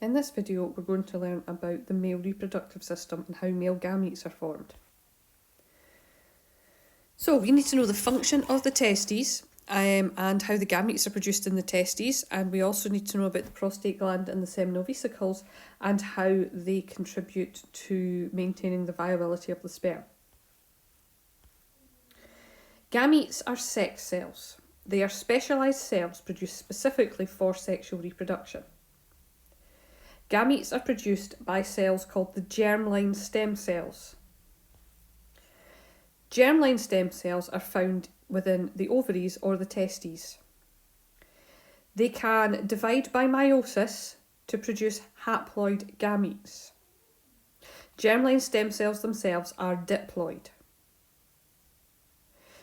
In this video, we're going to learn about the male reproductive system and how male gametes are formed. So we need to know the function of the testes and how the gametes are produced in the testes, and we also need to know about the prostate gland and the seminal vesicles and how they contribute to maintaining the viability of the sperm. Gametes are sex cells. They are specialised cells produced specifically for sexual reproduction. Gametes are produced by cells called the germline stem cells. Germline stem cells are found within the ovaries or the testes. They can divide by meiosis to produce haploid gametes. Germline stem cells themselves are diploid.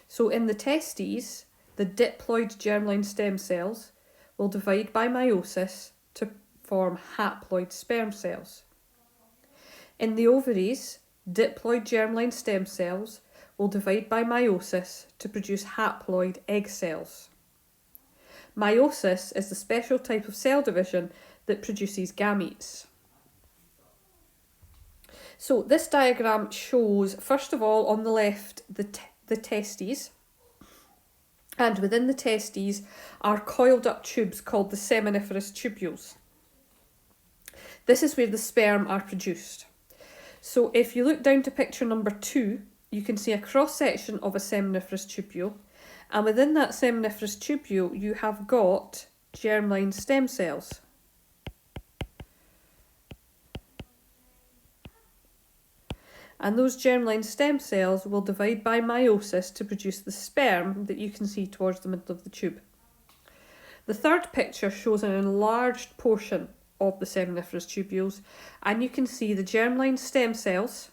So in the testes, the diploid germline stem cells will divide by meiosis to form haploid sperm cells. In the ovaries, diploid germline stem cells will divide by meiosis to produce haploid egg cells. Meiosis is the special type of cell division that produces gametes. So this diagram shows, first of all, on the left, the testes, and within the testes are coiled up tubes called the seminiferous tubules. This is where the sperm are produced. So if you look down to picture number 2, you can see a cross-section of a seminiferous tubule, and within that seminiferous tubule you have got germline stem cells. And those germline stem cells will divide by meiosis to produce the sperm that you can see towards the middle of the tube. The third picture shows an enlarged portion of the seminiferous tubules, and you can see the germline stem cells,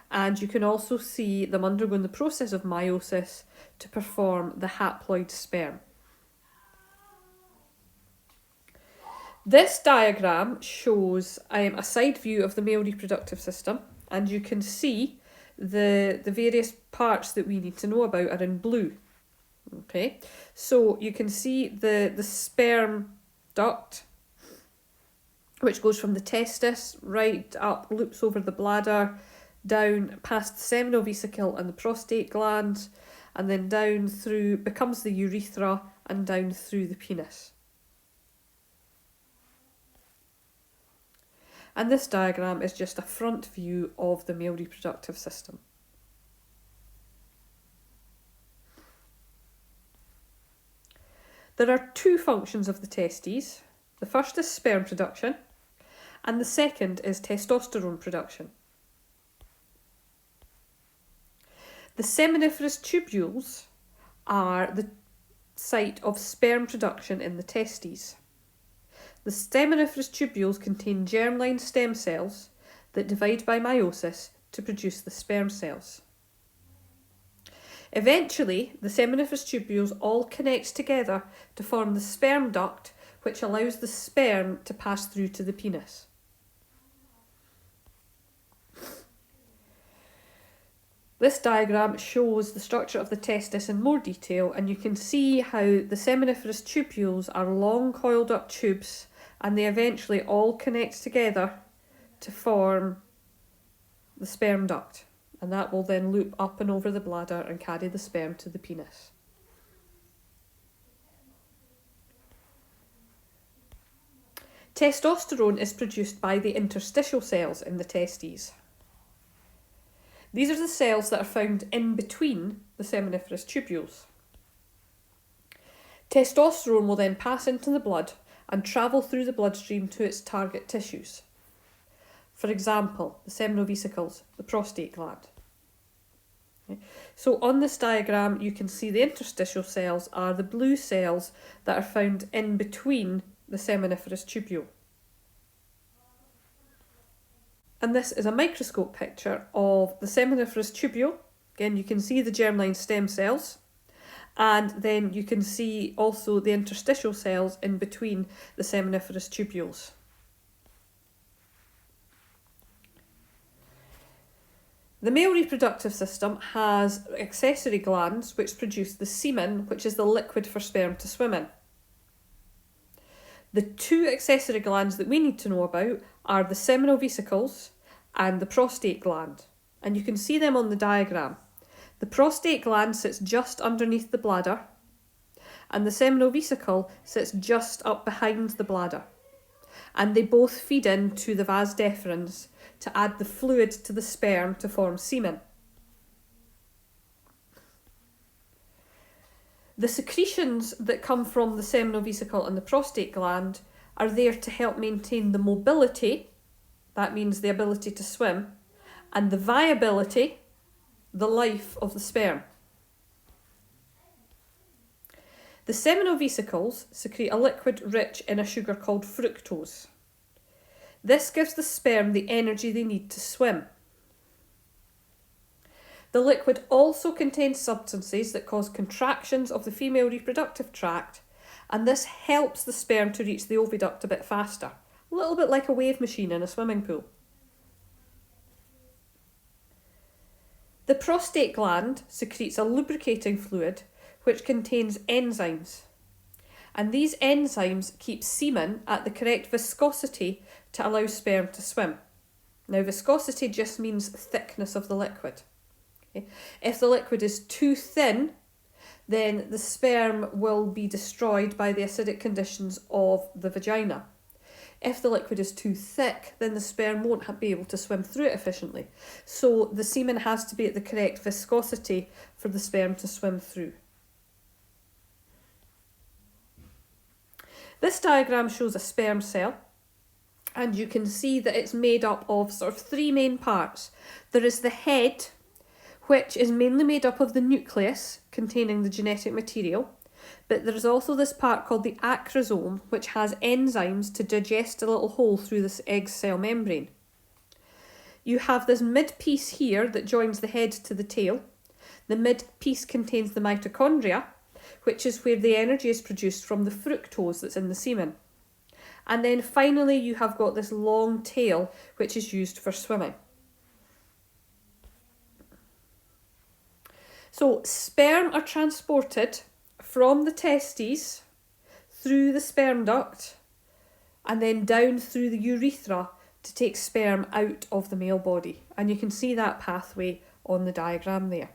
and you can also see them undergoing the process of meiosis to perform the haploid sperm. This diagram shows a side view of the male reproductive system, and you can see the various parts that we need to know about are in blue. Okay, so you can see the sperm duct, which goes from the testis right up, loops over the bladder, down past the seminal vesicle and the prostate gland, and then down through, becomes the urethra, and down through the penis. And this diagram is just a front view of the male reproductive system. There are two functions of the testes. The first is sperm production, and the second is testosterone production. The seminiferous tubules are the site of sperm production in the testes. The seminiferous tubules contain germline stem cells that divide by meiosis to produce the sperm cells. Eventually, the seminiferous tubules all connect together to form the sperm duct, which allows the sperm to pass through to the penis. This diagram shows the structure of the testis in more detail, and you can see how the seminiferous tubules are long coiled up tubes, and they eventually all connect together to form the sperm duct, and that will then loop up and over the bladder and carry the sperm to the penis. Testosterone is produced by the interstitial cells in the testes. These are the cells that are found in between the seminiferous tubules. Testosterone will then pass into the blood and travel through the bloodstream to its target tissues. For example, the seminal vesicles, the prostate gland. Okay. So on this diagram you can see the interstitial cells are the blue cells that are found in between the seminiferous tubule. And this is a microscope picture of the seminiferous tubule. Again, you can see the germline stem cells, and then you can see also the interstitial cells in between the seminiferous tubules. The male reproductive system has accessory glands which produce the semen, which is the liquid for sperm to swim in. The two accessory glands that we need to know about are the seminal vesicles and the prostate gland. And you can see them on the diagram. The prostate gland sits just underneath the bladder, and the seminal vesicle sits just up behind the bladder. And they both feed into the vas deferens to add the fluid to the sperm to form semen. The secretions that come from the seminal vesicle and the prostate gland are there to help maintain the mobility, that means the ability to swim, and the viability, the life of the sperm. The seminal vesicles secrete a liquid rich in a sugar called fructose. This gives the sperm the energy they need to swim. The liquid also contains substances that cause contractions of the female reproductive tract, and this helps the sperm to reach the oviduct a bit faster, a little bit like a wave machine in a swimming pool. The prostate gland secretes a lubricating fluid which contains enzymes, and these enzymes keep semen at the correct viscosity to allow sperm to swim. Now, viscosity just means thickness of the liquid. If the liquid is too thin, then the sperm will be destroyed by the acidic conditions of the vagina. If the liquid is too thick, then the sperm won't be able to swim through it efficiently. So the semen has to be at the correct viscosity for the sperm to swim through. This diagram shows a sperm cell, and you can see that it's made up of sort of three main parts. There is the head, which is mainly made up of the nucleus containing the genetic material, but there's also this part called the acrosome, which has enzymes to digest a little hole through this egg cell membrane. You have this mid-piece here that joins the head to the tail. The mid-piece contains the mitochondria, which is where the energy is produced from the fructose that's in the semen. And then finally you have got this long tail, which is used for swimming. So sperm are transported from the testes through the sperm duct and then down through the urethra to take sperm out of the male body. And you can see that pathway on the diagram there.